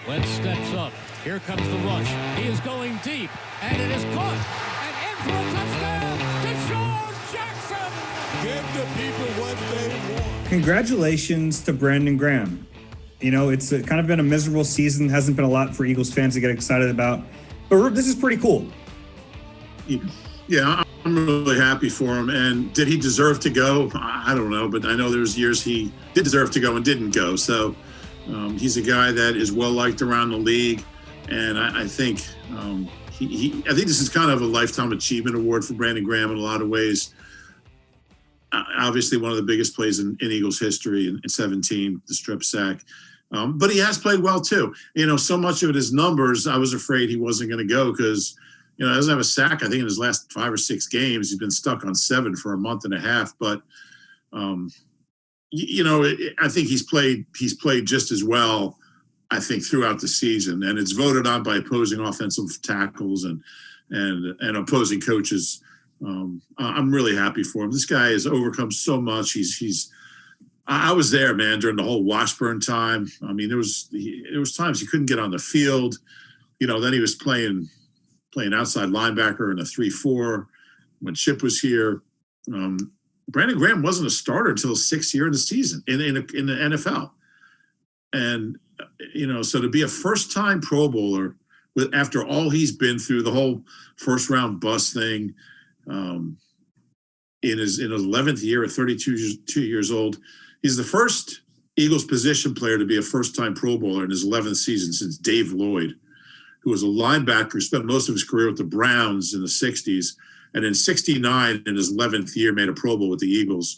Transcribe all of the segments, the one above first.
Wentz steps up. Here comes the rush. He is going deep, and it is caught. And in for a touchdown, Deshaun Jackson. Give the people what they want. Congratulations to Brandon Graham. You know, it's kind of been a miserable season. Hasn't been a lot for Eagles fans to get excited about. But Reuben, this is pretty cool. Yeah, I'm really happy for him. And did he deserve to go? I don't know, but I know there's years he did deserve to go and didn't go. So he's a guy that is well liked around the league, and I think I think this is kind of a lifetime achievement award for Brandon Graham in a lot of ways. Obviously, one of the biggest plays in Eagles history in 17, the strip sack. But he has played well too. You know, so much of it is numbers. I was afraid he wasn't going to go because, you know, he doesn't have a sack. I think in his last 5 or 6 games, he's been stuck on 7 for a month and a half. But you know, I think he's played just as well, I think, throughout the season, and it's voted on by opposing offensive tackles and opposing coaches. I'm really happy for him. This guy has overcome so much. I was there, man, during the whole Washburn time. I mean, there was times he couldn't get on the field. You know, then he was playing outside linebacker in a 3-4 when Chip was here. Brandon Graham wasn't a starter until his 6th year in the season in the NFL. And, you know, so to be a first-time Pro Bowler after all he's been through, the whole first-round bust thing, in his 11th year at 32 years old, he's the first Eagles position player to be a first-time Pro Bowler in his 11th season since Dave Lloyd, who was a linebacker who spent most of his career with the Browns in the 60s. And in 69, in his 11th year, made a Pro Bowl with the Eagles.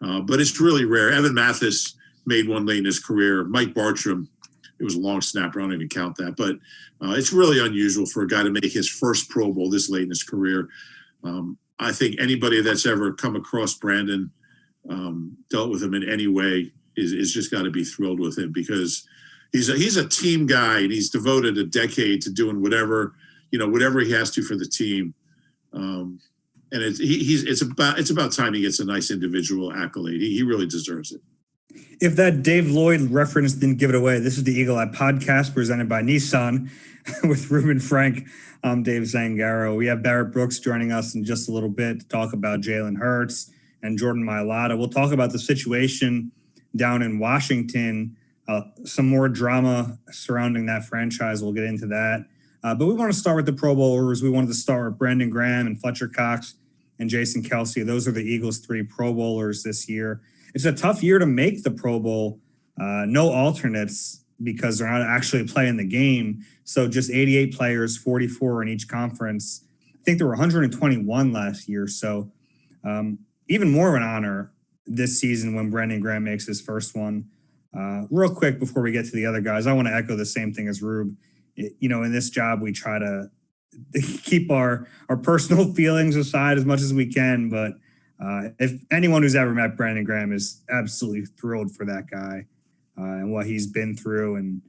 But it's really rare. Evan Mathis made one late in his career. Mike Bartram, it was a long snapper. I don't even count that. But it's really unusual for a guy to make his first Pro Bowl this late in his career. I think anybody that's ever come across Brandon, dealt with him in any way, is just got to be thrilled with him because he's a team guy, and he's devoted a decade to doing whatever he has to for the team. And it's about time he gets a nice individual accolade. He really deserves it. If that Dave Lloyd reference didn't give it away, this is the Eagle Eye Podcast presented by Nissan with Reuben Frank. I'm Dave Zangaro. We have Barrett Brooks joining us in just a little bit to talk about Jalen Hurts and Jordan Mailata. We'll talk about the situation down in Washington, some more drama surrounding that franchise. We'll get into that. But we want to start with the Pro Bowlers. We wanted to start with Brandon Graham and Fletcher Cox and Jason Kelce. Those are the Eagles' 3 Pro Bowlers this year. It's a tough year to make the Pro Bowl. No alternates because they're not actually playing the game. So just 88 players, 44 in each conference. I think there were 121 last year. So even more of an honor this season when Brandon Graham makes his first one. Real quick before we get to the other guys, I want to echo the same thing as Rube. You know, in this job, we try to keep our personal feelings aside as much as we can. But if anyone who's ever met Brandon Graham is absolutely thrilled for that guy and what he's been through. And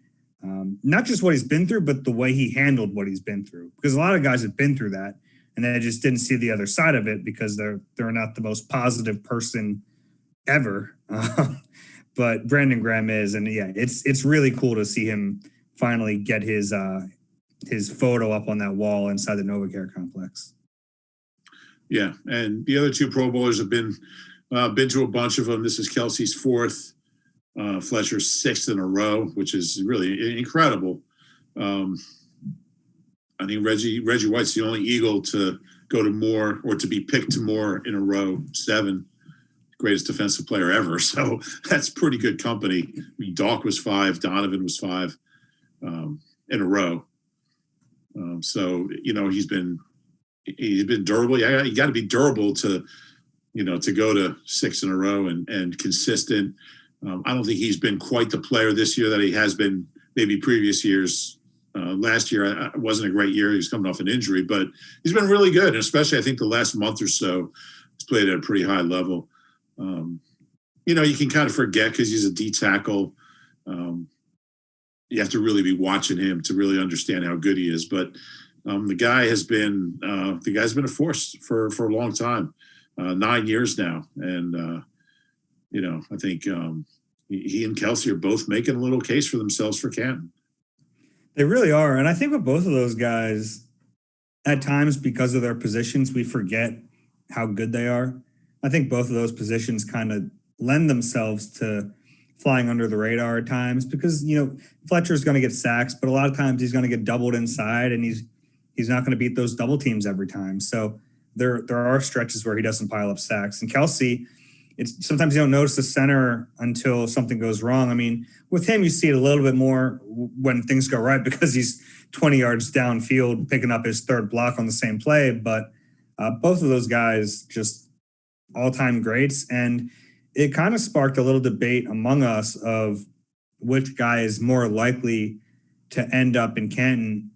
not just what he's been through, but the way he handled what he's been through. Because a lot of guys have been through that, and they just didn't see the other side of it because they're not the most positive person ever. But Brandon Graham is. And, yeah, it's really cool to see him finally get his photo up on that wall inside the NovaCare complex. Yeah, and the other 2 Pro Bowlers have been to a bunch of them. This is Kelce's 4th, Fletcher's 6th in a row, which is really incredible. I think Reggie White's the only Eagle to go to more or to be picked to more in a row, 7. Greatest defensive player ever. So that's pretty good company. I mean, Dalk was 5, Donovan was 5. In a row. So, you know, he's been durable. You got to be durable to go to 6 in a row and consistent. I don't think he's been quite the player this year that he has been maybe previous years. Last year wasn't a great year. He was coming off an injury, but he's been really good. And especially I think the last month or so, he's played at a pretty high level. You know, you can kind of forget because he's a D tackle. You have to really be watching him to really understand how good he is. But the guy has been a force for a long time, 9 years now. And, you know, I think he and Kelce are both making a little case for themselves for Canton. They really are. And I think with both of those guys, at times because of their positions, we forget how good they are. I think both of those positions kind of lend themselves to flying under the radar at times because, Fletcher's going to get sacks, but a lot of times he's going to get doubled inside and he's not going to beat those double teams every time. So there are stretches where he doesn't pile up sacks. And Kelsey, it's sometimes you don't notice the center until something goes wrong. I mean, with him, you see it a little bit more when things go right because he's 20 yards downfield picking up his third block on the same play. But both of those guys just all-time greats. And it kind of sparked a little debate among us of which guy is more likely to end up in Canton.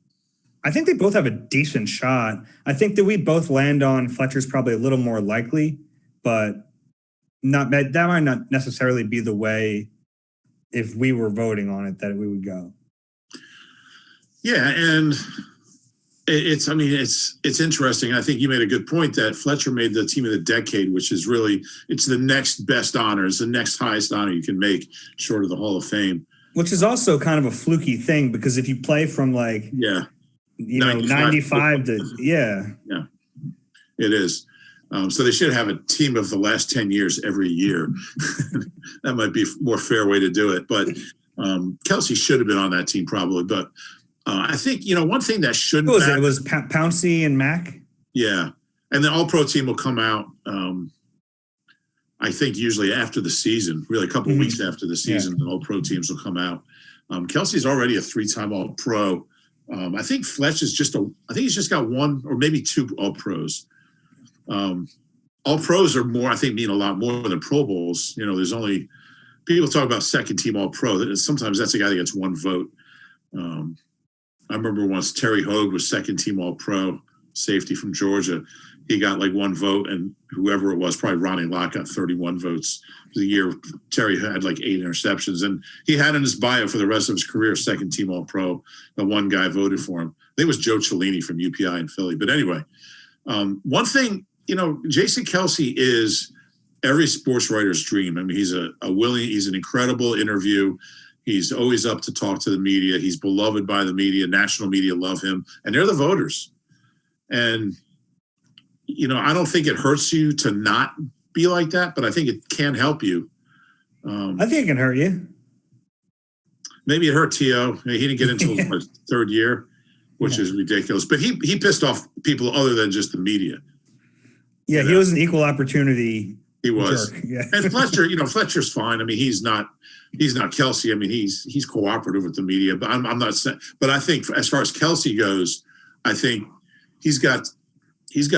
I think they both have a decent shot. I think that we both land on Fletcher's probably a little more likely, but that might not necessarily be the way if we were voting on it that we would go. Yeah, and it's interesting. I think you made a good point that Fletcher made the team of the decade, which is really, it's the next best honor. It's the next highest honor you can make short of the Hall of Fame. Which is also kind of a fluky thing because if you play from 95 to, Yeah, it is. So they should have a team of the last 10 years every year. That might be a more fair way to do it. But Kelsey should have been on that team probably. But I think, one thing that shouldn't matter. It was Pouncey and Mack? Yeah. And the All-Pro team will come out, I think, usually after the season, really a couple of weeks after the season, the All-Pro teams will come out. Kelsey's already a 3-time All-Pro. I think Fletch is he's just got one or maybe two All-Pros. All-Pros are more, I think, mean a lot more than Pro Bowls. There's only people talk about second team All-Pro. Sometimes that's a guy that gets one vote. I remember once Terry Hogue was second team All-Pro, safety from Georgia. He got one vote, and whoever it was, probably Ronnie Lott, got 31 votes. The year Terry had 8 interceptions, and he had in his bio for the rest of his career second team All-Pro. The one guy voted for him. I think it was Joe Cellini from UPI in Philly. But anyway, one thing, Jason Kelsey is every sports writer's dream. I mean, he's he's an incredible interview. He's always up to talk to the media. He's beloved by the media. National media love him, and they're the voters. And I don't think it hurts you to not be like that, but I think it can help you. I think it can hurt you. Maybe it hurt T.O. He didn't get into his third year, which is ridiculous. But he pissed off people other than just the media. Yeah, he was an equal opportunity. He was. Jerk. Yeah. And Fletcher, Fletcher's fine. I mean, he's not Kelsey. I mean, he's cooperative with the media. But I'm not saying. But I think as far as Kelsey goes, I think he's got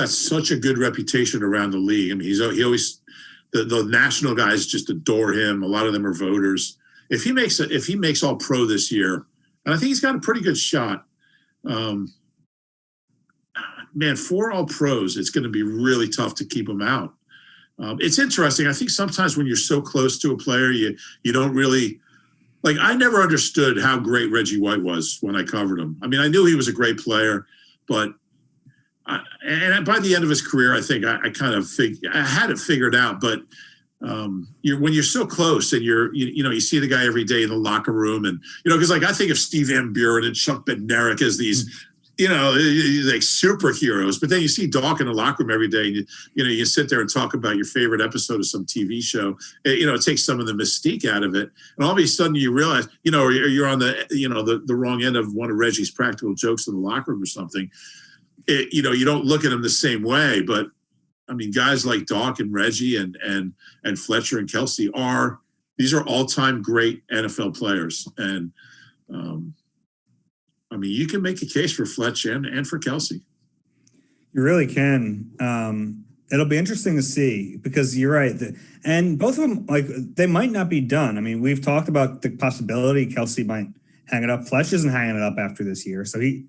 such a good reputation around the league. I mean, he always the national guys just adore him. A lot of them are voters. If he makes All-Pro this year, and I think he's got a pretty good shot. Man, 4 All-Pros, it's going to be really tough to keep him out. It's interesting. I think sometimes when you're so close to a player, you don't really I never understood how great Reggie White was when I covered him. I mean, I knew he was a great player, but and by the end of his career, I think I had it figured out. But when you're so close and you see the guy every day in the locker room, and because I think of Steve Van Buren and Chuck Bednarik as these superheroes, but then you see Doc in the locker room every day, and you sit there and talk about your favorite episode of some TV show. It takes some of the mystique out of it, and all of a sudden you realize you're on the wrong end of one of Reggie's practical jokes in the locker room or something. You don't look at them the same way, but I mean, guys like Doc and Reggie and Fletcher and Kelsey are all-time great NFL players, and I mean, you can make a case for Fletch and for Kelsey. You really can. It'll be interesting to see because you're right. And both of them, they might not be done. I mean, we've talked about the possibility Kelsey might hang it up. Fletch isn't hanging it up after this year. So he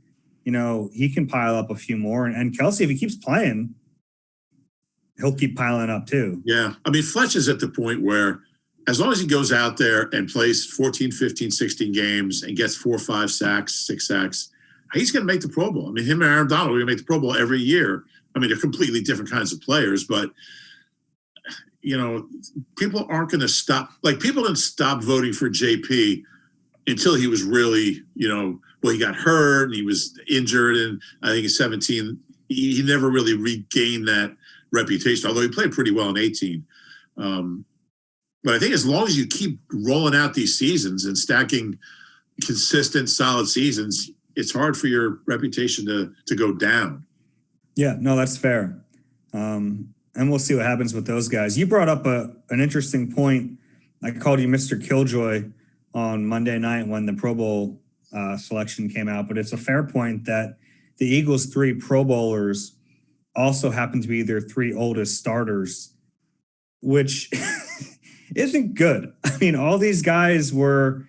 can pile up a few more. And Kelsey, if he keeps playing, he'll keep piling up too. Yeah. I mean, Fletch is at the point where as long as he goes out there and plays 14, 15, 16 games and gets 4 or 5 sacks, 6 sacks, he's going to make the Pro Bowl. I mean, him and Aaron Donald are going to make the Pro Bowl every year. I mean, they're completely different kinds of players, but, people aren't going to stop. People didn't stop voting for JP until he was really, he got hurt and he was injured. And I think in 17, he never really regained that reputation, although he played pretty well in 18. But I think as long as you keep rolling out these seasons and stacking consistent, solid seasons, it's hard for your reputation to go down. Yeah, no, that's fair. And we'll see what happens with those guys. You brought up an interesting point. I called you Mr. Killjoy on Monday night when the Pro Bowl selection came out, but it's a fair point that the Eagles' 3 Pro Bowlers also happen to be their 3 oldest starters, which isn't good. I mean, all these guys were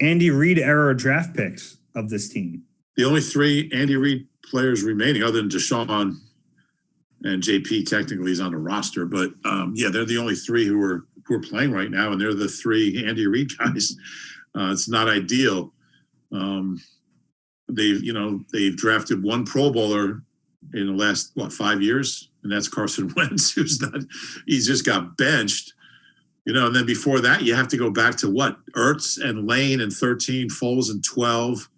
Andy Reid era draft picks of this team. The only 3 Andy Reid players remaining, other than Deshaun and JP, technically is on the roster, but they're the only 3 who are playing right now, and they're the 3 Andy Reid guys. It's not ideal. They've drafted 1 Pro Bowler in the last 5 years, and that's Carson Wentz, he's just got benched. And then before that, you have to go back to Ertz and Lane in 13, Foles in 12.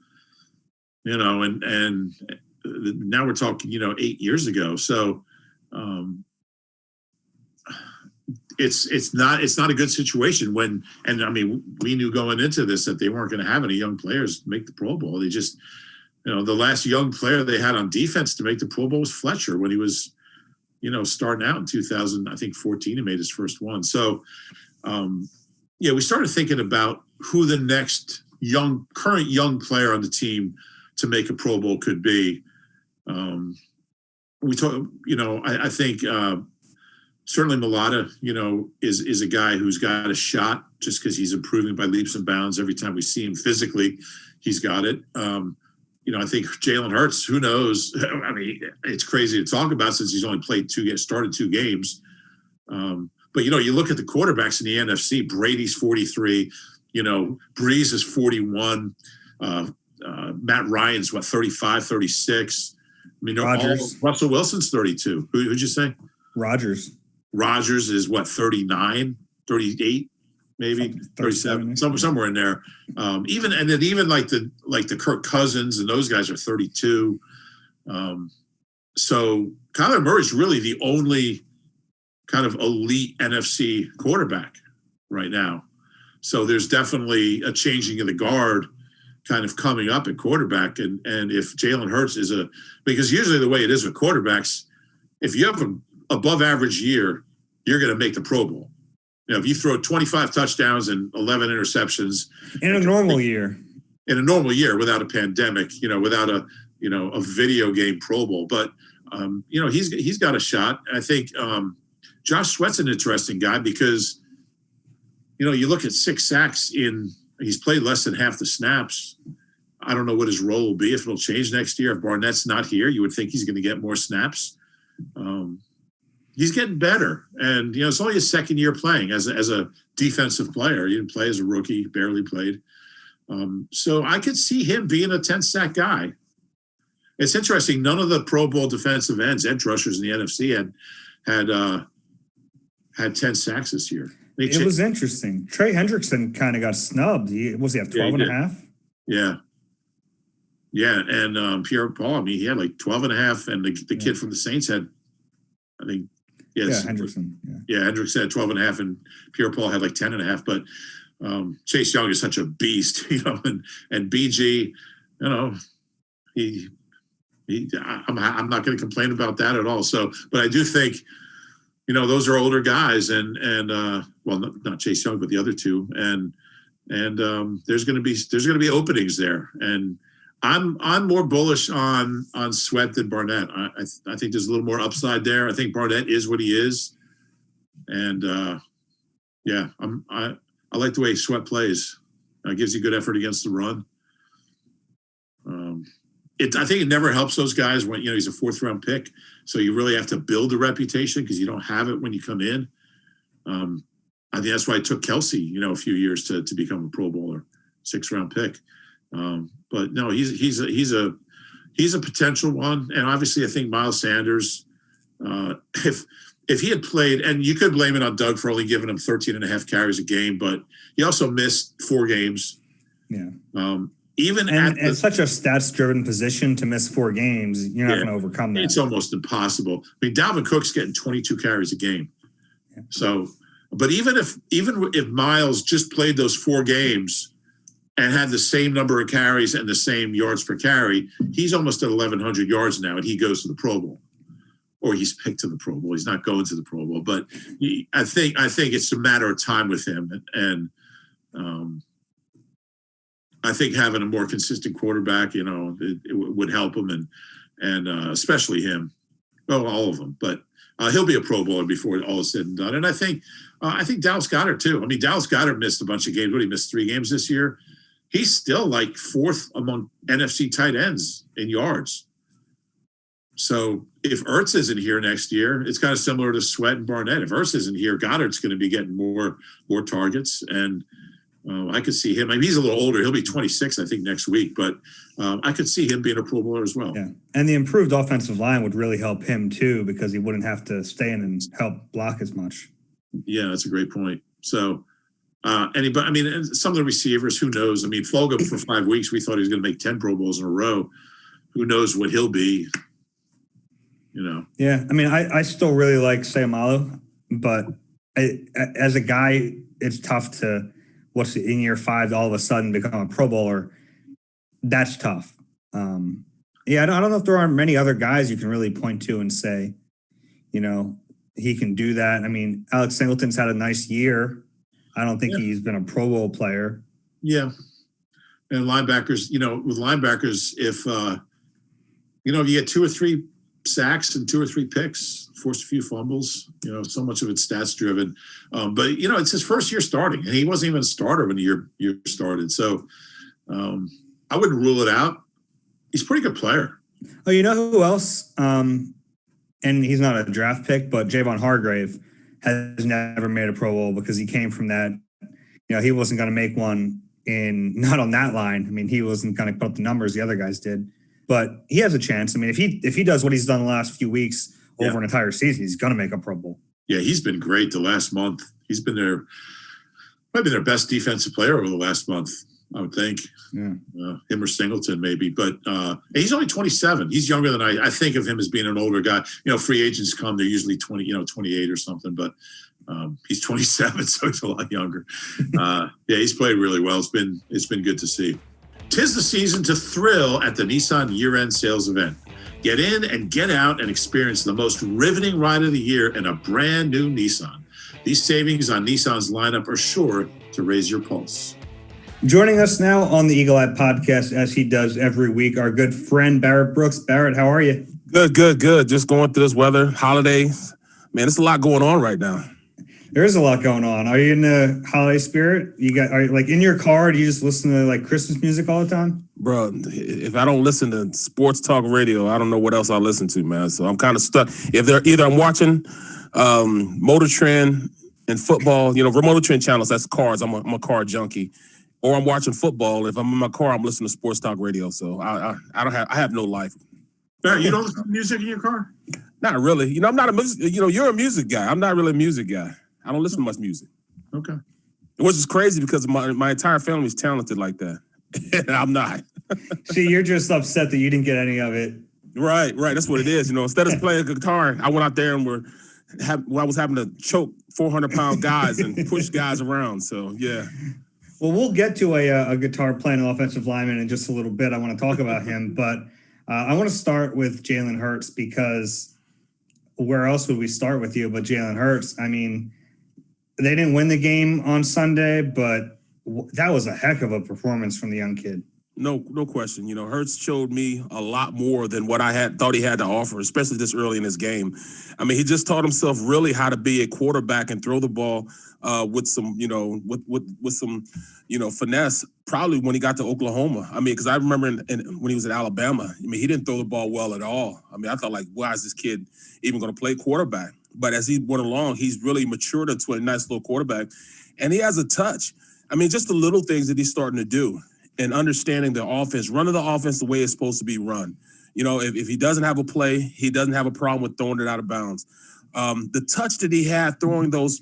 And now we're talking 8 years ago. So it's not a good situation we knew going into this that they weren't going to have any young players make the Pro Bowl. They just, the last young player they had on defense to make the Pro Bowl was Fletcher when he was, starting out in 2014, he made his first one. So, we started thinking about who the next current young player on the team to make a Pro Bowl could be. We talk, I think certainly Mailata, is a guy who's got a shot just because he's improving by leaps and bounds every time we see him physically. He's got it. I think Jalen Hurts, who knows? I mean, it's crazy to talk about since he's only started 2 games. But, you look at the quarterbacks in the NFC, Brady's 43, Breeze is 41, Matt Ryan's 35, 36. I mean, Russell Wilson's 32. Who'd you say? Rodgers is 39, 38, maybe 37, somewhere in there. Even like the Kirk Cousins and those guys are 32. So Kyler Murray's really the only kind of elite NFC quarterback right now. So there's definitely a changing of the guard kind of coming up at quarterback. And if Jalen Hurts because usually the way it is with quarterbacks, if you have an above average year, you're going to make the Pro Bowl. If you throw 25 touchdowns and 11 interceptions in a normal year without a pandemic, without a video game Pro Bowl, but he's got a shot. I think Josh Sweat's an interesting guy because you look at 6 sacks he's played less than half the snaps. I don't know what his role will be, if it'll change next year. If Barnett's not here, you would think he's going to get more snaps. He's getting better, and it's only his 2nd year playing as a defensive player. He didn't play as a rookie, barely played. So I could see him being a 10-sack guy. It's interesting. None of the Pro Bowl defensive ends, edge rushers in the NFC had 10 sacks this year. It was interesting. Trey Hendrickson kind of got snubbed. He have 12 and a half? Yeah. Yeah, and Pierre Paul, he had 12 and a half, and the kid from the Saints had, I think, Hendrickson. Yeah, Hendrickson had 12 and a half, and Pierre Paul had 10 and a half. But Chase Young is such a beast, and BG, I'm not going to complain about that at all. So, but I do think, those are older guys, and not Chase Young, but the other 2, and there's going to be openings there, and I'm more bullish on Sweat than Barnett. I think there's a little more upside there. I think Barnett is what he is, and I like the way Sweat plays. Gives you good effort against the run. I think it never helps those guys when he's a 4th round pick, so you really have to build a reputation because you don't have it when you come in. I think that's why it took Kelsey, a few years to become a Pro Bowler, 6th round pick. But no, he's a potential one, and obviously I think Miles Sanders. If if he had played, and you could blame it on Doug for only giving him 13 and a half carries a game, but he also missed 4 games. Yeah. It's such a stats-driven position to miss 4 games, you're not going to overcome that. It's almost impossible. I mean, Dalvin Cook's getting 22 carries a game. Yeah. So, but even if Miles just played those 4 games and had the same number of carries and the same yards per carry, he's almost at 1,100 yards now, and he goes to the Pro Bowl. Or he's picked to the Pro Bowl. He's not going to the Pro Bowl, but I think it's a matter of time with him, and I think having a more consistent quarterback, it would help him, and especially him. Well, all of them, but he'll be a Pro Bowler before all is said and done. And I think Dallas Goedert too. I mean, Dallas Goedert missed a bunch of games. He missed 3 games this year. He's still like 4th among NFC tight ends in yards. So if Ertz isn't here next year, it's kind of similar to Sweat and Barnett. If Ertz isn't here, Goddard's going to be getting more targets, and I could see him. I mean, he's a little older. He'll be 26, I think, next week, but I could see him being a Pro Bowler as well. Yeah, and the improved offensive line would really help him too, because he wouldn't have to stay in and help block as much. Yeah, that's a great point. So, and some of the receivers, who knows? I mean, Fulgham for 5 weeks, we thought he was going to make 10 Pro Bowls in a row. Who knows what he'll be? Yeah, I mean, I still really like Sayamalu, but as a guy, it's tough to in year 5 all of a sudden become a Pro Bowler. That's tough. I don't know if there are many other guys you can really point to and say, he can do that. I mean, Alex Singleton's had a nice year. I don't think he's been a Pro Bowl player. Yeah, and linebackers, with linebackers, if you get 2 or 3 sacks and 2 or 3 picks, forced a few fumbles, so much of it's stats driven. But it's his first year starting, and he wasn't even a starter when the year started. So I wouldn't rule it out. He's a pretty good player. Oh, you know who else? And he's not a draft pick, but Javon Hargrave has never made a Pro Bowl because he came from that. He wasn't going to make one not on that line. I mean, he wasn't going to put up the numbers the other guys did. But he has a chance. I mean, if he does what he's done the last few weeks over an entire season, he's going to make a Pro Bowl. Yeah, he's been great the last month. He's been might be their best defensive player over the last month, I would think. Yeah. Him or Singleton maybe. But he's only 27. He's younger than I think of him as being an older guy. Free agents come, they're usually 20, 28 or something. But he's 27, so he's a lot younger. He's played really well. It's been good to see. 'Tis the season to thrill at the Nissan year-end sales event. Get in and get out and experience the most riveting ride of the year in a brand new Nissan. These savings on Nissan's lineup are sure to raise your pulse. Joining us now on the Eagle Eye podcast, as he does every week, our good friend Barrett Brooks. Barrett, how are you? Good. Just going through this weather, holidays. Man, there's a lot going on right now. There is a lot going on. Are you in the holiday spirit? Are you in your car? Do you just listen to Christmas music all the time? Bro, if I don't listen to sports talk radio, I don't know what else I listen to, man. So I'm kind of stuck. Either I'm watching Motor Trend and football, Motor Trend channels, that's cars. I'm a car junkie. Or I'm watching football. If I'm in my car, I'm listening to sports talk radio. So I have no life. Barry, you don't listen to music in your car? Not really. I'm not a music. You're a music guy. I'm not really a music guy. I don't listen to much music. Okay. Which is crazy because my entire family is talented like that. And I'm not. See, you're just upset that you didn't get any of it. Right. That's what it is. Instead of playing guitar, I went out there and I was having to choke 400-pound guys and push guys around. So, yeah. Well, we'll get to a guitar playing offensive lineman in just a little bit. I want to talk about him. But I want to start with Jalen Hurts, because where else would we start with you but Jalen Hurts? I mean, they didn't win the game on Sunday, but that was a heck of a performance from the young kid. No question. Hurts showed me a lot more than what I thought he had to offer, especially this early in his game. I mean, he just taught himself really how to be a quarterback and throw the ball with some, with some, finesse. Probably when he got to Oklahoma. I mean, because I remember when he was at Alabama. I mean, he didn't throw the ball well at all. I mean, I thought why is this kid even going to play quarterback? But as he went along, he's really matured into a nice little quarterback, and he has a touch. I mean, just the little things that he's starting to do. And understanding the offense, running the offense the way it's supposed to be run. If he doesn't have a play, he doesn't have a problem with throwing it out of bounds. The touch that he had throwing those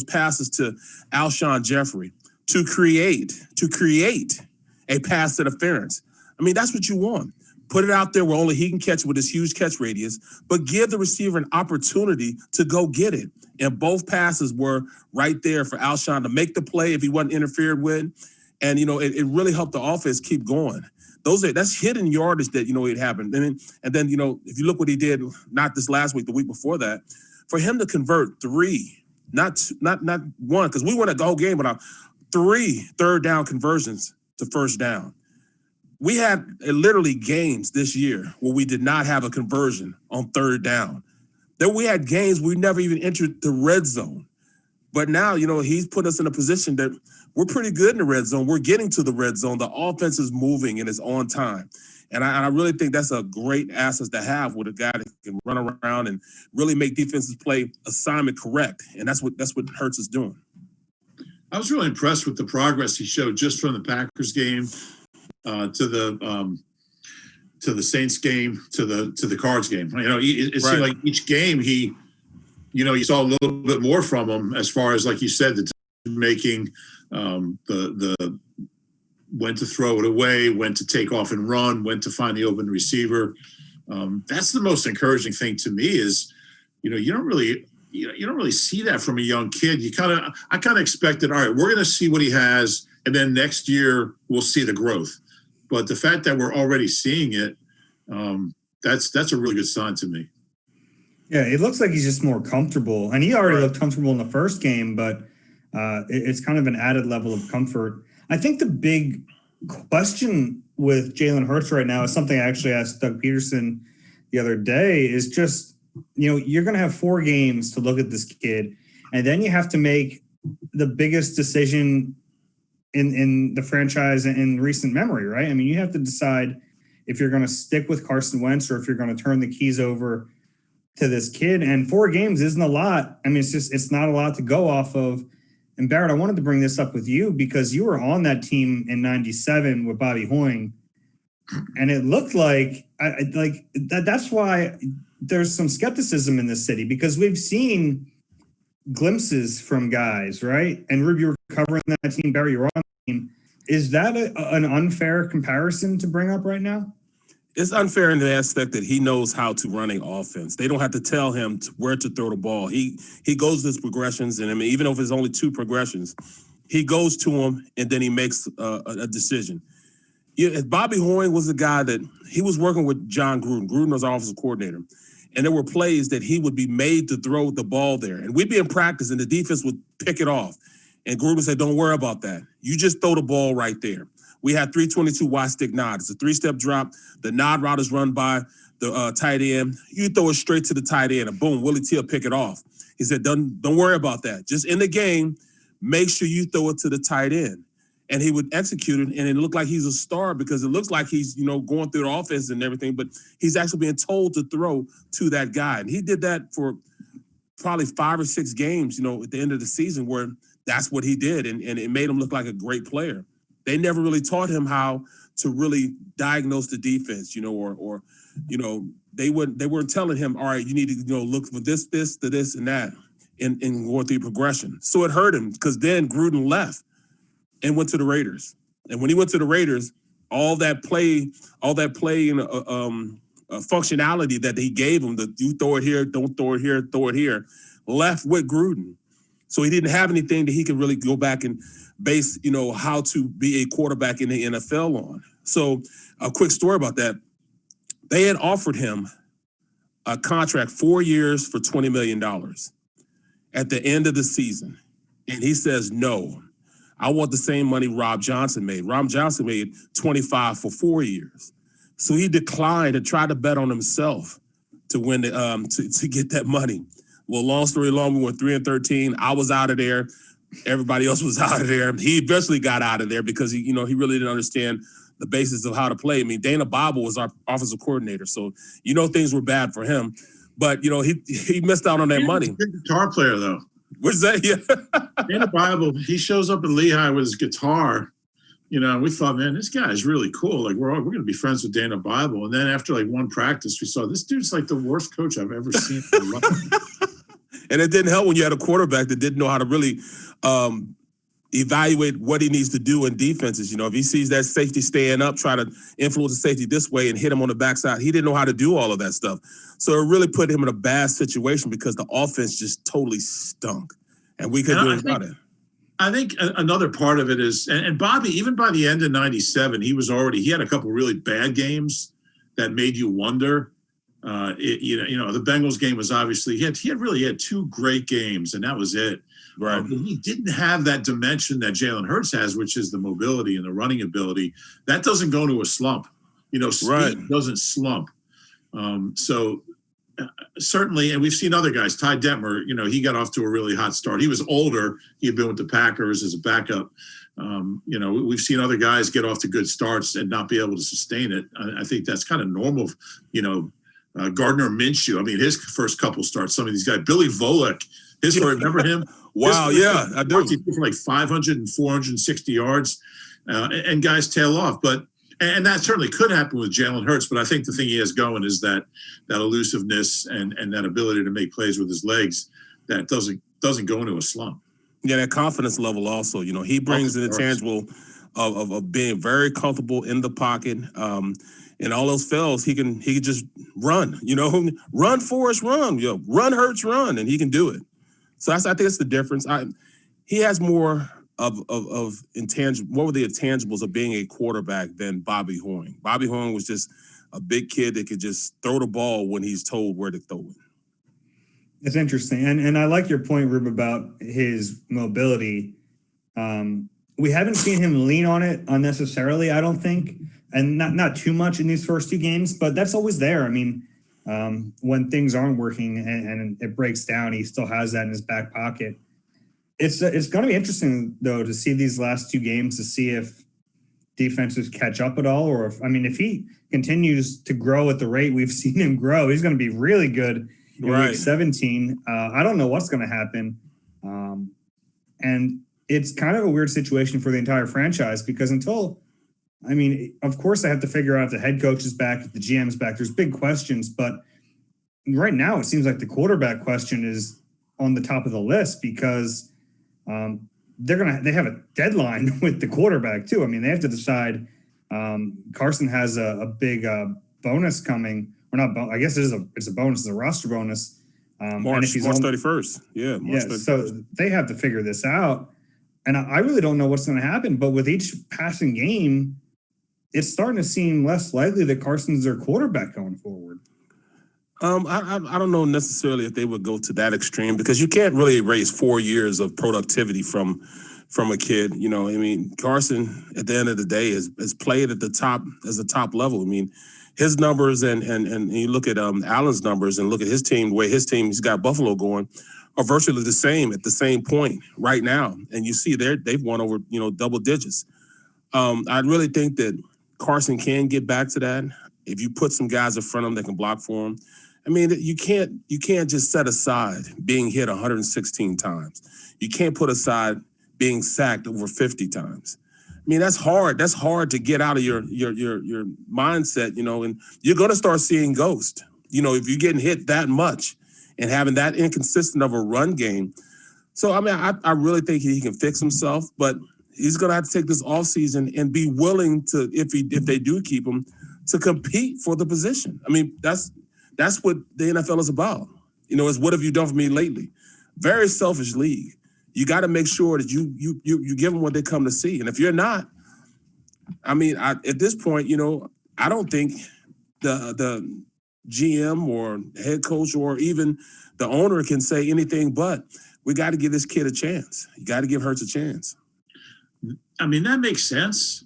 passes to Alshon Jeffrey to create a pass interference. I mean, that's what you want. Put it out there where only he can catch with his huge catch radius, but give the receiver an opportunity to go get it. And both passes were right there for Alshon to make the play if he wasn't interfered with. And, it really helped the offense keep going. That's hidden yardage that, it happened. And then, if you look what he did, not this last week, the week before that, for him to convert 3, not one, because we won a whole game, but 3 third down conversions to first down. We had literally games this year where we did not have a conversion on third down. Then we had games we never even entered the red zone. But now, he's put us in a position that we're pretty good in the red zone. We're getting to the red zone. The offense is moving and it's on time. And I really think that's a great asset to have with a guy that can run around and really make defenses play assignment correct. And that's what Hurts is doing. I was really impressed with the progress he showed just from the Packers game to the Saints game to the Cards game. It seemed like each game you saw a little bit more from him as far as, like you said, the making, the when to throw it away, when to take off and run, when to find the open receiver. That's the most encouraging thing to me is, you don't really see that from a young kid. I kind of expected, all right, we're going to see what he has, and then next year we'll see the growth. But the fact that we're already seeing it, that's a really good sign to me. Yeah, it looks like he's just more comfortable. And he already looked comfortable in the first game, but it's kind of an added level of comfort. I think the big question with Jalen Hurts right now is something I actually asked Doug Peterson the other day is just, you're going to have 4 games to look at this kid, and then you have to make the biggest decision in the franchise in recent memory, right? I mean, you have to decide if you're going to stick with Carson Wentz or if you're going to turn the keys over to this kid. And 4 games isn't a lot. I mean, it's not a lot to go off of. And Barrett, I wanted to bring this up with you because you were on that team in '97 with Bobby Hoying, and it looked like that's why there's some skepticism in this city because we've seen glimpses from guys, right? And Rube, you were covering that team. Barry, you're on the team. Is that an unfair comparison to bring up right now? It's unfair in the aspect that he knows how to run an offense. They don't have to tell him where to throw the ball. He goes to his progressions, and I mean, even if it's only 2 progressions, he goes to them and then he makes a decision. Bobby Hoying was a guy that he was working with John Gruden. Gruden was our offensive coordinator. And there were plays that he would be made to throw the ball there. And we'd be in practice and the defense would pick it off. And Gruden would say, don't worry about that. You just throw the ball right there. We had 322 wide stick nod. It's a 3-step drop. The nod route is run by the tight end. You throw it straight to the tight end and boom, Willie T will pick it off. He said, don't worry about that. Just in the game, make sure you throw it to the tight end. And he would execute it, and it looked like he's a star because it looks like he's, going through the offense and everything, but he's actually being told to throw to that guy. And he did that for probably 5 or 6 games, at the end of the season where that's what he did, and it made him look like a great player. They never really taught him how to really diagnose the defense, or they weren't telling him, all right, you need to, look for this, to this, and that, and going through progression. So it hurt him because then Gruden left and went to the Raiders. And when he went to the Raiders, all that play functionality that he gave him, that you throw it here, don't throw it here, throw it here, left with Gruden. So he didn't have anything that he could really go back and base, how to be a quarterback in the NFL on. So a quick story about that. They had offered him a contract 4 years for $20 million at the end of the season. And he says, no, I want the same money Rob Johnson made. Rob Johnson made 25 for 4 years. So he declined and tried to bet on himself to win to get that money. Well, long story long, we went 3-13. I was out of there. Everybody else was out of there. He eventually got out of there because he really didn't understand the basis of how to play. I mean, Dana Bible was our offensive coordinator, so things were bad for him. But he missed out on that money. He's a good guitar player, though. What's that? Yeah. Dana Bible, he shows up in Lehigh with his guitar. We thought, man, this guy is really cool. Like, we're going to be friends with Dana Bible. And then after one practice, we saw this dude's like the worst coach I've ever seen in my life. And it didn't help when you had a quarterback that didn't know how to really evaluate what he needs to do in defenses. You know, if he sees that safety staying up, try to influence the safety this way and hit him on the backside, he didn't know how to do all of that stuff. So it really put him in a bad situation because the offense just totally stunk. And we couldn't do anything about it. I think another part of it is, and Bobby, even by the end of '97, he had a couple really bad games that made you wonder. The Bengals game was obviously, he had two great games, and that was it. Right. But he didn't have that dimension that Jalen Hurts has, which is the mobility and the running ability. That doesn't go to a slump. Speed doesn't slump. Certainly, and we've seen other guys. Ty Detmer, he got off to a really hot start. He was older. He had been with the Packers as a backup. We've seen other guys get off to good starts and not be able to sustain it. I think that's kind of normal. Gardner Minshew. I mean, his first couple starts, some of these guys. Billy Volek, remember him? Wow, yeah, I do. He threw for like 500 and 460 yards, and guys tail off. And that certainly could happen with Jalen Hurts, but I think the thing he has going is that elusiveness and that ability to make plays with his legs that doesn't go into a slump. Yeah, that confidence level also. He brings in the tangible of being very comfortable in the pocket. And all those fails, he can just run. Run, Forrest, run. Run, Hurts, run, and he can do it. So I think that's the difference. He has more of intangible. What were the intangibles of being a quarterback than Bobby Horn? Bobby Horn was just a big kid that could just throw the ball when he's told where to throw it. It's interesting, and I like your point, Rube, about his mobility. We haven't seen him lean on it unnecessarily, I don't think, and not too much in these first two games, but that's always there. I mean, when things aren't working and it breaks down, he still has that in his back pocket. It's going to be interesting, though, to see these last two games to see if defenses catch up at all, or if he continues to grow at the rate we've seen him grow, he's going to be really good in week 17. I don't know what's going to happen. And it's kind of a weird situation for the entire franchise because of course, I have to figure out if the head coach is back, if the GM's back. There's big questions, but right now it seems like the quarterback question is on the top of the list because they have a deadline with the quarterback too. I mean, they have to decide. Carson has a big bonus coming. Or not? I guess it's a bonus. It's a roster bonus. March 31st. Yeah, March 31st. So they have to figure this out. And I really don't know what's going to happen. But with each passing game, it's starting to seem less likely that Carson's their quarterback going forward. I don't know necessarily if they would go to that extreme because you can't really erase 4 years of productivity from a kid. Carson at the end of the day has played at the top as a top level. His numbers and you look at Allen's numbers and look at his team, the way he's got Buffalo going, are virtually the same at the same point right now. And you see they've won over double digits. I really think that Carson can get back to that if you put some guys in front of him that can block for him. You can't just set aside being hit 116 times. You can't put aside being sacked over 50 times. That's hard. That's hard to get out of your mindset, and you're going to start seeing ghosts. If you're getting hit that much and having that inconsistent of a run game. So, I really think he can fix himself, but he's going to have to take this offseason and be willing to, if they do keep him, to compete for the position. That's what the NFL is about. Is what have you done for me lately? Very selfish league. You got to make sure that you give them what they come to see. And if you're not, at this point, I don't think the GM or head coach or even the owner can say anything but we got to give this kid a chance. You got to give Hurts a chance. That makes sense,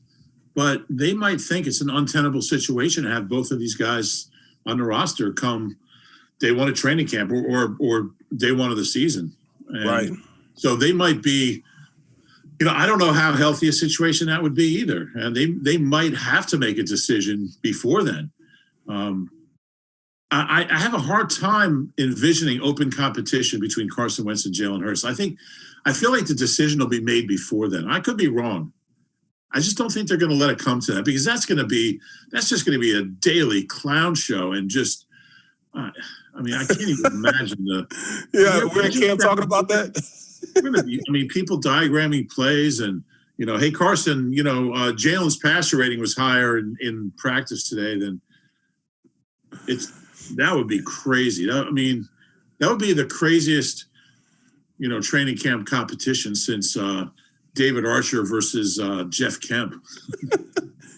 but they might think it's an untenable situation to have both of these guys on the roster come day one of training camp or day one of the season. Right. So they might be, I don't know how healthy a situation that would be either. And they might have to make a decision before then. I have a hard time envisioning open competition between Carson Wentz and Jalen Hurts. I feel like the decision will be made before then. I could be wrong. I just don't think they're going to let it come to that because that's just going to be a daily clown show and just I mean, I can't even imagine the. Yeah, we can't talk about that. I mean, people diagramming plays and, hey, Carson, Jalen's passer rating was higher in practice today than that would be crazy. That would be the craziest, training camp competition since David Archer versus Jeff Kemp.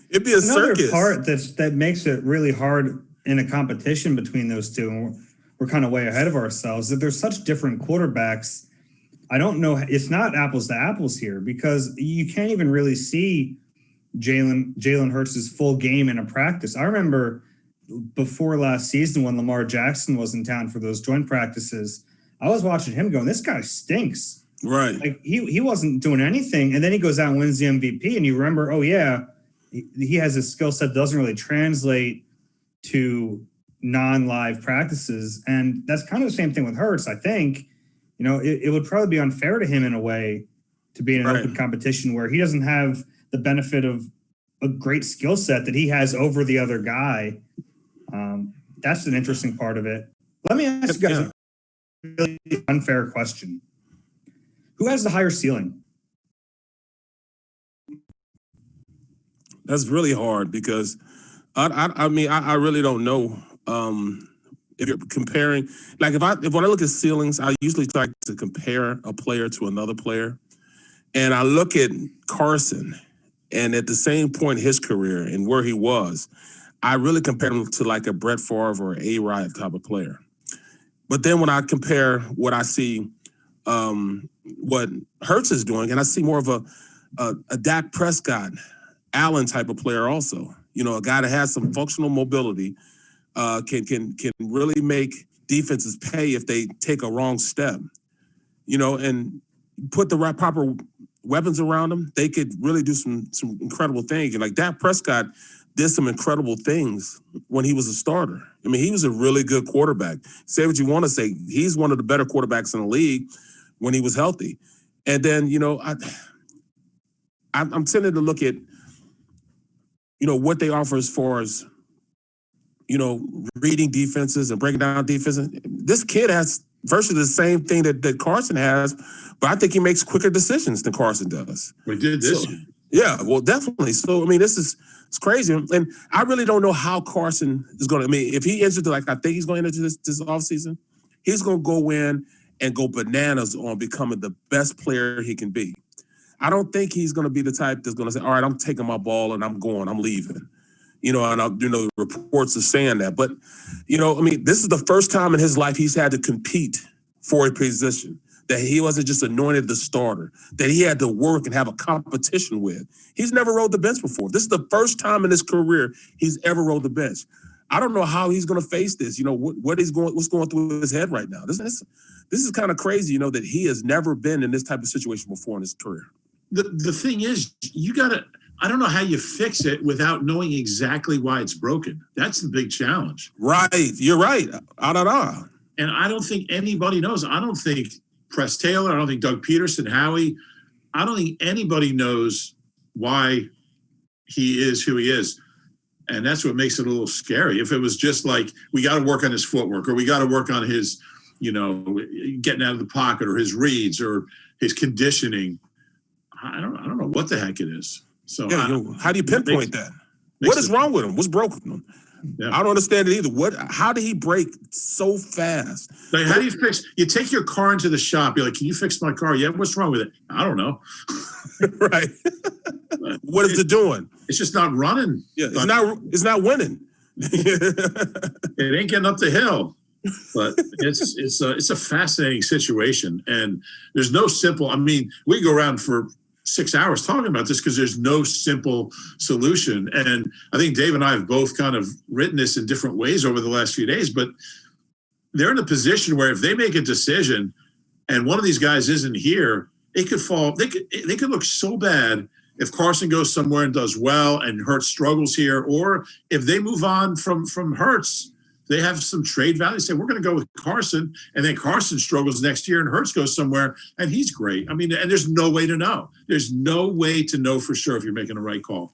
It'd be a Another circus. part that makes it really hard in a competition between those two, and we're kind of way ahead of ourselves, that there's such different quarterbacks. I don't know. It's not apples to apples here because you can't even really see Jalen Hurts' full game in a practice. I remember before last season when Lamar Jackson was in town for those joint practices, I was watching him going, this guy stinks. Right. Like he wasn't doing anything. And then he goes out and wins the MVP. And you remember, oh yeah, he has a skill set that doesn't really translate to non-live practices. And that's kind of the same thing with Hurts, I think. It would probably be unfair to him in a way to be in an open competition where he doesn't have the benefit of a great skill set that he has over the other guy. That's an interesting part of it. Let me ask you guys a really unfair question. Who has the higher ceiling? That's really hard because I really don't know. If you're comparing, like when I look at ceilings, I usually try to compare a player to another player. And I look at Carson, and at the same point in his career and where he was, I really compare him to like a Brett Favre or A-Rod type of player. But then when I compare what I see, what Hurts is doing, and I see more of a Dak Prescott, Allen type of player also. A guy that has some functional mobility, can really make defenses pay if they take a wrong step, and put the right proper weapons around them. They could really do some incredible things. And like Dak Prescott did some incredible things when he was a starter. I mean, he was a really good quarterback. Say what you want to say. He's one of the better quarterbacks in the league when he was healthy. And then, I'm tending to look at, what they offer as far as, reading defenses and breaking down defenses. This kid has virtually the same thing that Carson has, but I think he makes quicker decisions than Carson does. We did this. Yeah, well, definitely. So, it's crazy. And I really don't know how Carson is going to, if he enters I think he's going to enter this offseason, he's going to go in and go bananas on becoming the best player he can be. I don't think he's going to be the type that's going to say, all right, I'm taking my ball and I'm leaving. And the reports are saying that. But, this is the first time in his life he's had to compete for a position, that he wasn't just anointed the starter, that he had to work and have a competition with. He's never rode the bench before. This is the first time in his career he's ever rode the bench. I don't know how he's going to face this. What's going through his head right now. This is kind of crazy, that he has never been in this type of situation before in his career. The thing is, I don't know how you fix it without knowing exactly why it's broken. That's the big challenge. Right. You're right. And I don't think anybody knows. I don't think Press Taylor, I don't think Doug Peterson, Howie, I don't think anybody knows why he is who he is. And that's what makes it a little scary. If it was just like, we got to work on his footwork, or we got to work on his, getting out of the pocket, or his reads, or his conditioning, I don't know what the heck it is. So how do you pinpoint that? What is wrong with him? What's broken? Yeah. I don't understand it either. How did he break so fast? Like, how do you fix? You take your car into the shop. You're like, can you fix my car? Yeah. What's wrong with it? I don't know. Right. What is it doing? It's just not running. Yeah. It's not winning. It ain't getting up the hill. But it's a fascinating situation, and there's no simple. We go around for 6 hours talking about this because there's no simple solution. And I think Dave and I have both kind of written this in different ways over the last few days, but they're in a position where if they make a decision and one of these guys isn't here, it could fall. They could look so bad if Carson goes somewhere and does well and Hurts struggles here, or if they move on from Hurts, they have some trade value. Say, we're going to go with Carson, and then Carson struggles next year and Hurts goes somewhere and he's great. And there's no way to know. There's no way to know for sure if you're making the right call.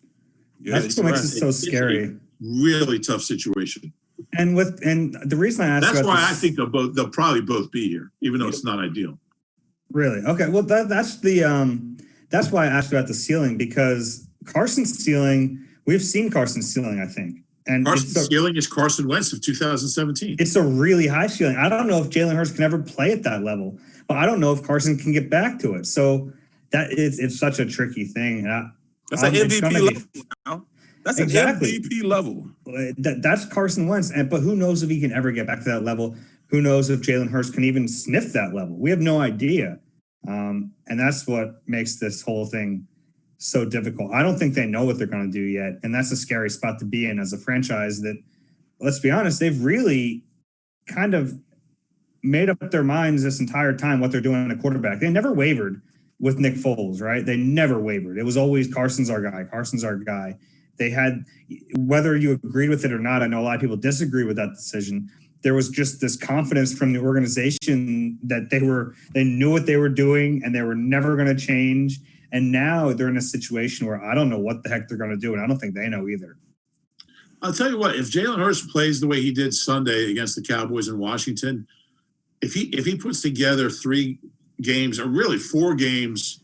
Yeah, that's what makes it so scary. Really tough situation. And the reason I asked That's about why this, I think they'll probably both be here, even though it's not ideal. really, okay. Well, that's why I asked about the ceiling, because Carson's ceiling, we've seen Carson's ceiling, I think, and Carson's ceiling is Carson Wentz of 2017. It's a really high ceiling. I don't know if Jalen Hurts can ever play at that level, but I don't know if Carson can get back to it. So it's such a tricky thing. That's an MVP level now. That's Exactly. an MVP level. That's Carson Wentz, but who knows if he can ever get back to that level? Who knows if Jalen Hurts can even sniff that level? We have no idea. And that's what makes this whole thing so difficult. I don't think they know what they're going to do yet. And that's a scary spot to be in as a franchise that, let's be honest, they've really kind of made up their minds this entire time what they're doing at quarterback. They never wavered with Nick Foles, right? They never wavered. It was always Carson's our guy. Carson's our guy. They had, whether you agreed with it or not, I know a lot of people disagree with that decision. There was just this confidence from the organization that they knew what they were doing and they were never going to change. And now they're in a situation where I don't know what the heck they're going to do, and I don't think they know either. I'll tell you what, if Jalen Hurts plays the way he did Sunday against the Cowboys in Washington, if he puts together 3 games or really 4 games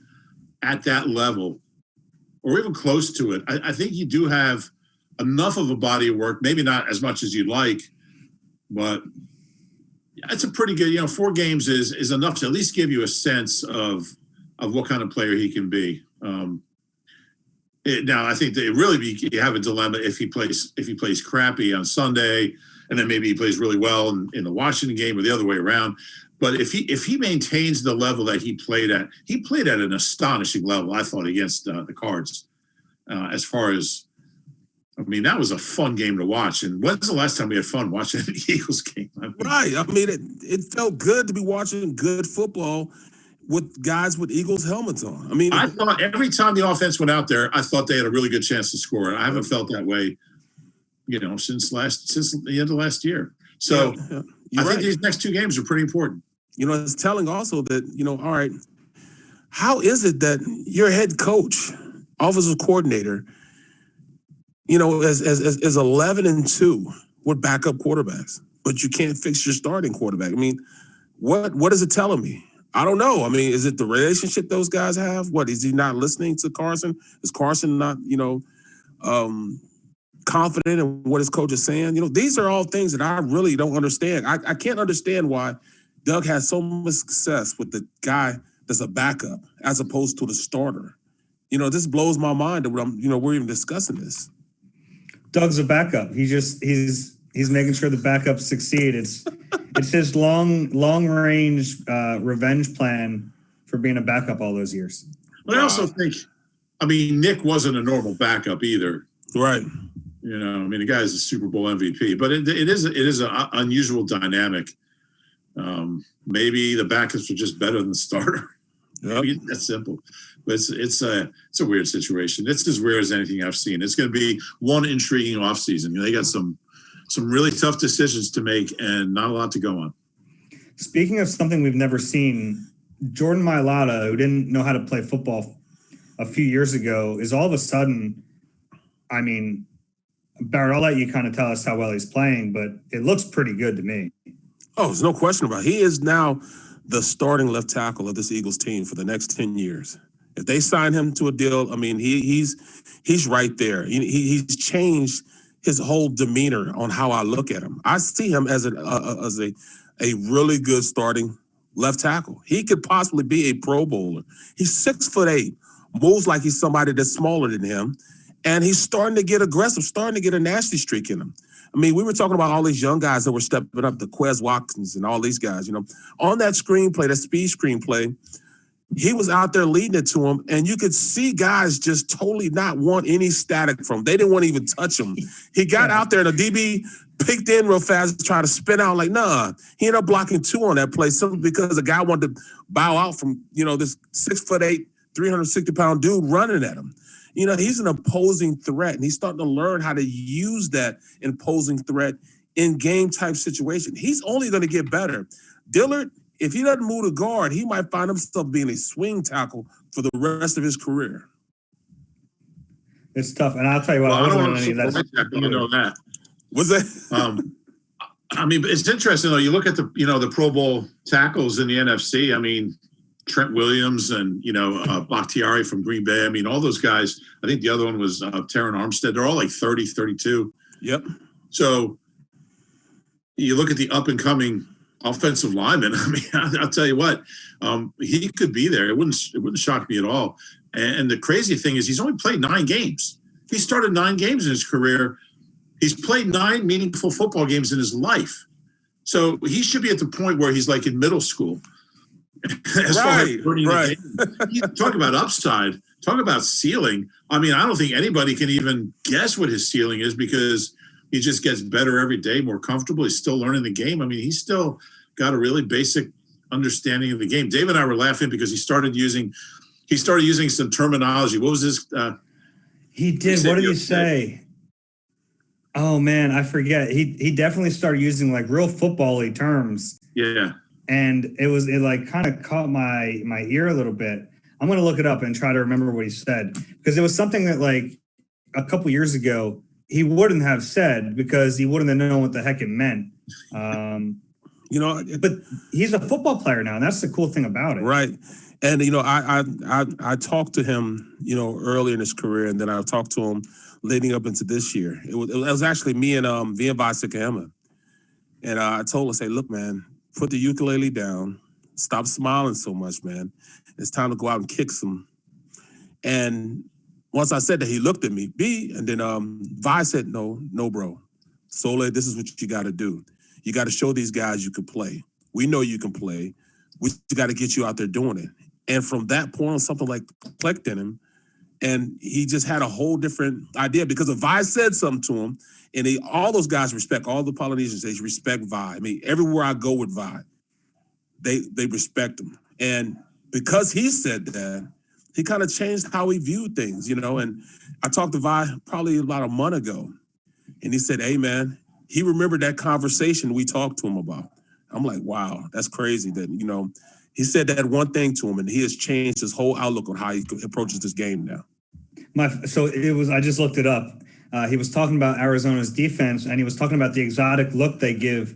at that level, or even close to it, I think you do have enough of a body of work, maybe not as much as you'd like, but it's a pretty good, 4 games is enough to at least give you a sense of what kind of player he can be. Now, I think you have a dilemma if he plays crappy on Sunday, and then maybe he plays really well in the Washington game, or the other way around. But if he maintains the level that he played at an astonishing level, I thought, against the Cards. As far as, that was a fun game to watch. And when's the last time we had fun watching an Eagles game? Right. It felt good to be watching good football with guys with Eagles helmets on. I thought every time the offense went out there, I thought they had a really good chance to score. I haven't felt that way, since the end of last year. So I think these next 2 games are pretty important. It's telling also that, all right, how is it that your head coach, offensive coordinator, is 11-2 with backup quarterbacks, but you can't fix your starting quarterback? What is it telling me? I don't know. Is it the relationship those guys have? What, is he not listening to Carson? Is Carson not, confident in what his coach is saying? These are all things that I really don't understand. I can't understand why Doug has so much success with the guy that's a backup as opposed to the starter. This blows my mind that we're even discussing this. Doug's a backup. He's making sure the backups succeed. It's his long range revenge plan for being a backup all those years. But I also think, Nick wasn't a normal backup either. Right. The guy is a Super Bowl MVP, but it is an unusual dynamic. Maybe the backups are just better than the starter. Yep. That's simple. But it's a weird situation. It's as weird as anything I've seen. It's going to be one intriguing offseason. They got some really tough decisions to make and not a lot to go on. Speaking of something we've never seen, Jordan Mailata, who didn't know how to play football a few years ago, is all of a sudden, Barrett, I'll let you kind of tell us how well he's playing, but it looks pretty good to me. Oh, there's no question about it. He is now the starting left tackle of this Eagles team for the next 10 years. If they sign him to a deal, he's right there. He's changed his whole demeanor on how I look at him. I see him as a really good starting left tackle. He could possibly be a Pro Bowler. He's 6'8", moves like he's somebody that's smaller than him, and he's starting to get aggressive, starting to get a nasty streak in him. We were talking about all these young guys that were stepping up, the Quez Watkins and all these guys, on that screenplay, that speed screenplay, he was out there leading it to him, and you could see guys just totally not want any static from him. They didn't want to even touch him. He got out there, and the DB picked in real fast, trying to spin out like, nah. He ended up blocking 2 on that play simply because the guy wanted to bow out from, this 6'8", 360-pound dude running at him. He's an opposing threat, and he's starting to learn how to use that imposing threat in game-type situation. He's only going to get better. Dillard, if he doesn't move to guard, he might find himself being a swing tackle for the rest of his career. It's tough, and I'll tell you what, I don't want any of that. You know that. What's that? I mean, it's interesting though. You look at the Pro Bowl tackles in the NFC. I mean, Trent Williams and Bakhtiari from Green Bay. I mean, all those guys. I think the other one was Terran Armstead. They're all like 30, 32. Yep. So you look at the up and coming offensive lineman. I mean, I'll tell you what, he could be there. It wouldn't shock me at all. And the crazy thing is, he's only played 9 games. He started 9 games in his career. He's played 9 meaningful football games in his life. So he should be at the point where he's like in middle school. Right. You talk about upside, talk about ceiling. I mean, I don't think anybody can even guess what his ceiling is because he just gets better every day, more comfortable. He's still learning the game. I mean, he's still got a really basic understanding of the game. Dave and I were laughing because he started using some terminology. What was his? He did. What did he say? Oh man, I forget. He definitely started using like real football-y terms. Yeah. And it like kind of caught my ear a little bit. I'm going to look it up and try to remember what he said, because it was something that like a couple years ago he wouldn't have said because he wouldn't have known what the heck it meant. But he's a football player now, and that's the cool thing about it. Right. And, I talked to him, earlier in his career, and then I talked to him leading up into this year. It was actually me and Via Sikahema. And I told him, say, look, man, put the ukulele down. Stop smiling so much, man. It's time to go out and kick some. And once I said that, he looked at me, and then Vi said, no, bro. Sole, this is what you got to do. You got to show these guys you can play. We know you can play. We got to get you out there doing it. And from that point on, something like clicked in him. And he just had a whole different idea because if Vi said something to him, and all those guys respect, all the Polynesians, they respect Vi. I mean, everywhere I go with Vi, they respect him. And because he said that, he kind of changed how he viewed things, And I talked to Vi probably about a month ago, and he said, hey, man, he remembered that conversation we talked to him about. I'm like, wow, that's crazy that, he said that one thing to him, and he has changed his whole outlook on how he approaches this game now. I just looked it up. He was talking about Arizona's defense, and he was talking about the exotic look they give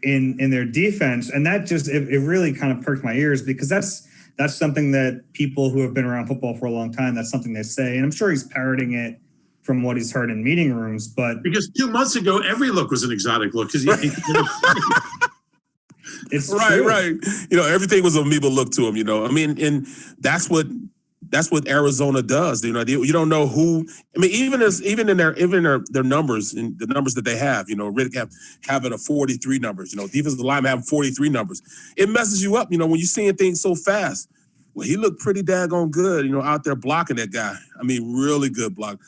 in their defense. And that just, it really kind of perked my ears because that's something that people who have been around football for a long time, that's something they say. And I'm sure he's parroting it from what he's heard in meeting rooms, but because 2 months ago, every look was an exotic look. Because it's right. Everything was amoeba look to him. I mean, and that's what Arizona does. You don't know who. I mean, even in their numbers, in the numbers that they have. Riddick having a 43 numbers. Defensive lineman having 43 numbers. It messes you up. When you're seeing things so fast. Well, he looked pretty daggone good. out there blocking that guy. I mean, really good block.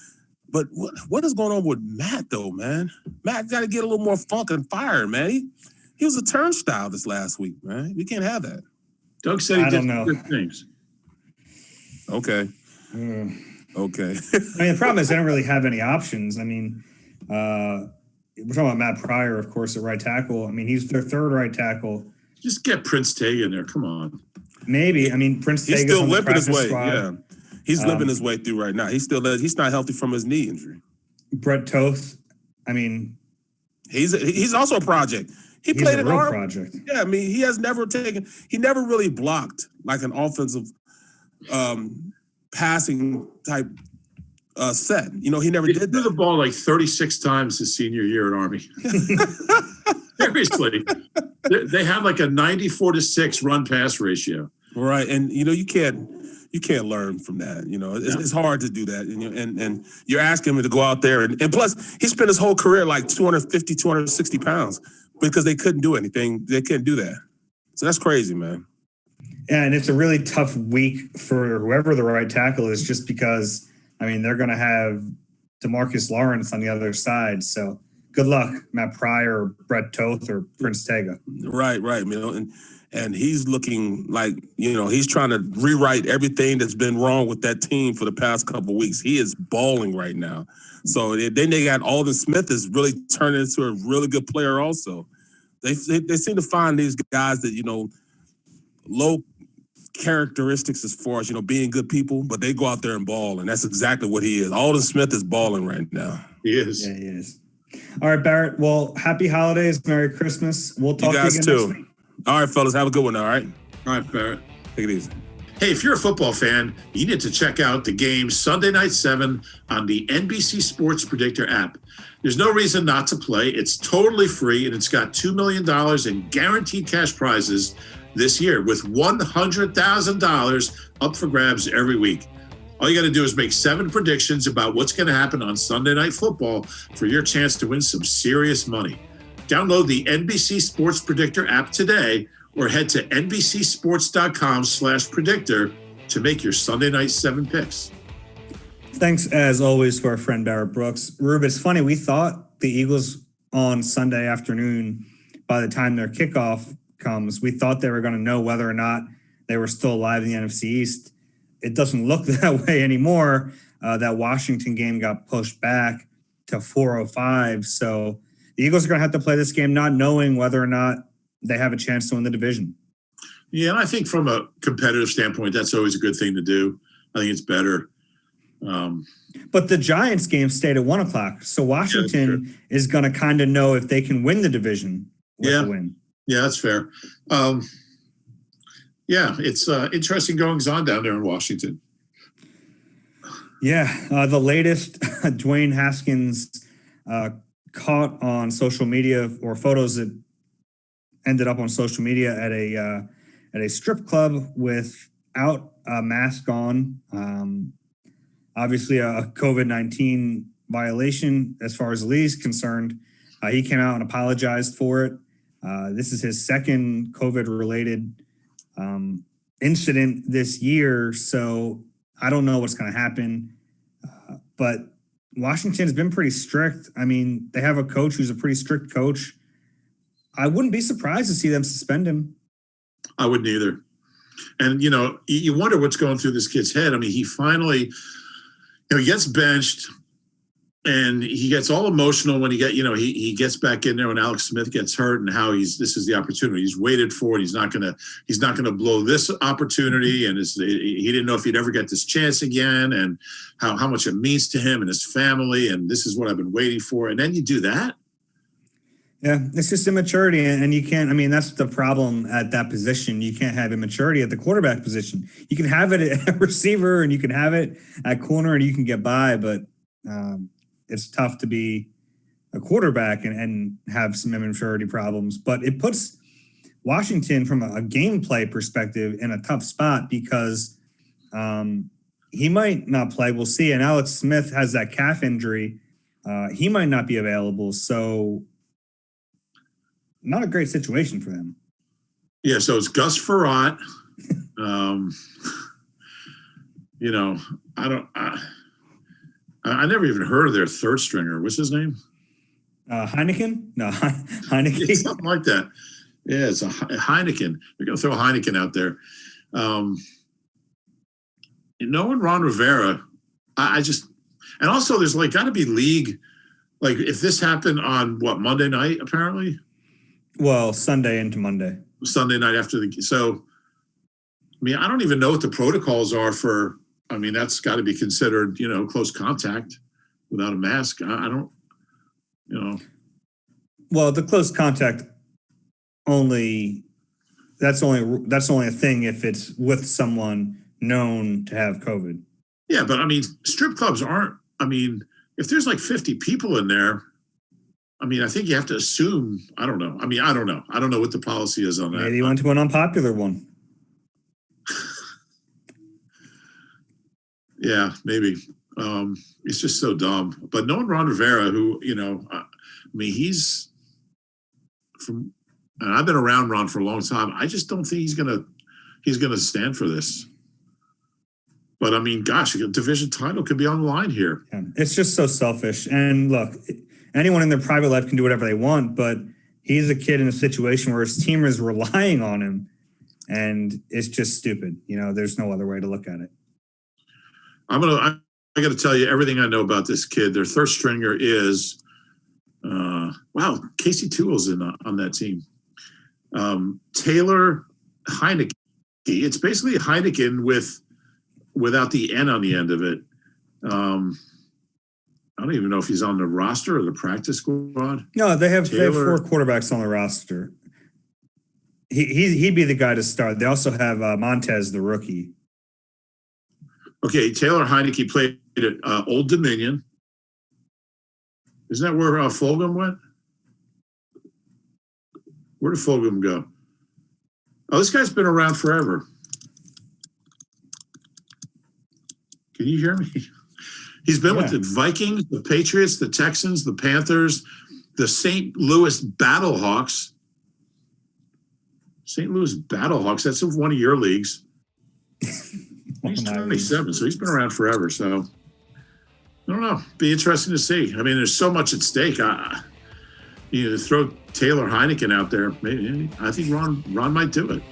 But what is going on with Matt though, man? Matt got to get a little more funk and fire, man. He was a turnstile this last week, man. We can't have that. Doug said he did good things. Okay. Okay. I mean, the problem is they don't really have any options. I mean, we're talking about Matt Pryor, of course, at right tackle. I mean, he's their third right tackle. Just get Prince Tega in there. Come on. Maybe. I mean, Prince Tega's He's still limping his way. Squad. Yeah. He's limping his way through right now. He's not healthy from his knee injury. Brett Toth. I mean, he's also a project. He played a an real arm project. Yeah, I mean, he never really blocked like an offensive passing type set. He never did that. Threw the ball like 36 times his senior year at Army. Seriously. They have like a 94-6 run-pass ratio. Right, and you can't learn from that. It's hard to do that. And you're asking him to go out there. And plus, he spent his whole career like 250, 260 pounds because they couldn't do anything. They couldn't do that. So that's crazy, man. Yeah, and it's a really tough week for whoever the right tackle is just because, I mean, they're going to have DeMarcus Lawrence on the other side. So good luck, Matt Pryor, or Brett Toth, or Prince Tega. Right. And he's looking like, he's trying to rewrite everything that's been wrong with that team for the past couple of weeks. He is balling right now. So then they got Alden Smith is really turning into a really good player also. They seem to find these guys that, low characteristics as far as, being good people, but they go out there and ball, and that's exactly what he is. Alden Smith is balling right now. He is. Yeah, he is. All right, Barrett. Well, happy holidays. Merry Christmas. We'll talk You guys to you again next too. week. All right, fellas, have a good one. All right, All right, Barrett. take it easy. Hey, if you're a football fan, you need to check out the game Sunday Night 7 on the NBC Sports Predictor app. There's no reason not to play. It's totally free, and it's got $2 million in guaranteed cash prizes this year with $100,000 up for grabs every week. All you got to do is make 7 predictions about what's going to happen on Sunday Night Football for your chance to win some serious money. Download the NBC Sports Predictor app today or head to nbcsports.com/predictor to make your Sunday Night 7 picks. Thanks, as always, to our friend Barrett Brooks. Reuben, it's funny. We thought the Eagles on Sunday afternoon, by the time their kickoff comes, we thought they were going to know whether or not they were still alive in the NFC East. It doesn't look that way anymore. That Washington game got pushed back to 4:05. So the Eagles are going to have to play this game not knowing whether or not they have a chance to win the division. Yeah, and I think from a competitive standpoint, that's always a good thing to do. I think it's better. But the Giants game stayed at 1 o'clock. So Washington is going to kind of know if they can win the division with a win. Yeah, that's fair. Yeah, it's interesting goings on down there in Washington. Yeah, the latest Dwayne Haskins caught on social media, or photos that ended up on social media at a strip club without a mask on. Obviously, a COVID-19 violation as far as the league is concerned. He came out and apologized for it. This is his second COVID-related incident this year, so I don't know what's going to happen. But Washington has been pretty strict. I mean, they have a coach who's a pretty strict coach. I wouldn't be surprised to see them suspend him. I wouldn't either. And, you wonder what's going through this kid's head. I mean, he finally, he gets benched and he gets all emotional when he gets back in there when Alex Smith gets hurt, and how this is the opportunity. He's waited for it. He's not going to blow this opportunity. And he didn't know if he'd ever get this chance again, and how much it means to him and his family. And this is what I've been waiting for. And then you do that. Yeah, it's just immaturity, and you can't. I mean, that's the problem at that position. You can't have immaturity at the quarterback position. You can have it at receiver, and you can have it at corner, and you can get by, but it's tough to be a quarterback and have some immaturity problems. But it puts Washington, from a gameplay perspective, in a tough spot because he might not play. We'll see. And Alex Smith has that calf injury. He might not be available, so not a great situation for them. Yeah, so it's Gus Frerotte. I never even heard of their third stringer. What's his name? Heineken? No, Heineken. Yeah, something like that. Yeah, it's a Heineken. They're going to throw Heineken out there. And Ron Rivera, and also there's got to be league, if this happened on Monday night, apparently? Well, Sunday into Monday. Sunday night after so, I don't even know what the protocols are for, that's got to be considered, close contact without a mask. I don't, Well, the close contact that's only a thing if it's with someone known to have COVID. Yeah, but strip clubs aren't, if there's 50 people in there, I think you have to assume, I don't know. I don't know. I don't know what the policy is on that. Maybe you went to an unpopular one. Yeah, maybe. It's just so dumb. But knowing Ron Rivera, who, he's and I've been around Ron for a long time. I just don't think he's gonna stand for this. But gosh, a division title could be on the line here. Yeah, it's just so selfish. And look, anyone in their private life can do whatever they want, but he's a kid in a situation where his team is relying on him, and it's just stupid. There's no other way to look at it. I got to tell you everything I know about this kid. Their third stringer is, Casey Toole's on that team. Taylor Heineke. It's basically Heineken without the N on the end of it. I don't even know if he's on the roster or the practice squad. No, they have Taylor. 4 quarterbacks on the roster. He'd be the guy to start. They also have Montez, the rookie. Okay, Taylor Heineke played at Old Dominion. Isn't that where Fulgham went? Where did Fulgham go? Oh, this guy's been around forever. Can you hear me? He's been with the Vikings, the Patriots, the Texans, the Panthers, the St. Louis Battlehawks. St. Louis Battlehawks, that's one of your leagues. He's 27, so he's been around forever. So I don't know. Be interesting to see. I mean, there's so much at stake. You throw Taylor Heineken out there. Maybe I think Ron might do it.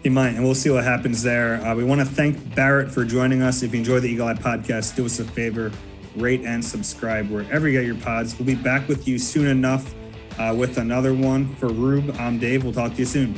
He might, and we'll see what happens there. We want to thank Barrett for joining us. If you enjoy the Eagle Eye Podcast, do us a favor, rate and subscribe wherever you get your pods. We'll be back with you soon enough with another one. For Rube, I'm Dave. We'll talk to you soon.